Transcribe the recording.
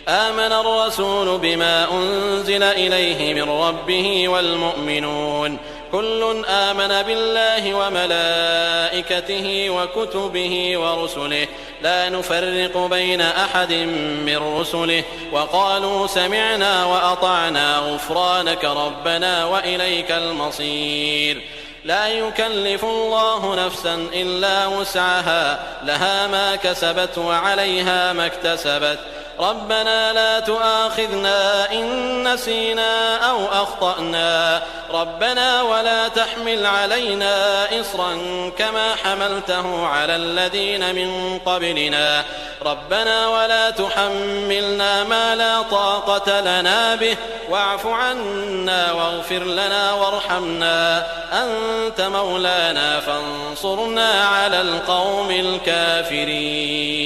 آمن الرسول بما أنزل إليه من ربه والمؤمنون كل آمن بالله وملائكته وكتبه ورسله لا نفرق بين أحد من رسله وقالوا سمعنا وأطعنا غفرانك ربنا وإليك المصير. لا يكلف الله نفسا إلا وسعها لها ما كسبت وعليها ما اكتسبت ربنا لا تؤاخذنا إن نسينا أو أخطأنا ربنا ولا تحمل علينا إصرا كما حملته على الذين من قبلنا ربنا ولا تحملنا ما لا طاقة لنا به واعف عنا واغفر لنا وارحمنا أنت مولانا فانصرنا على القوم الكافرين.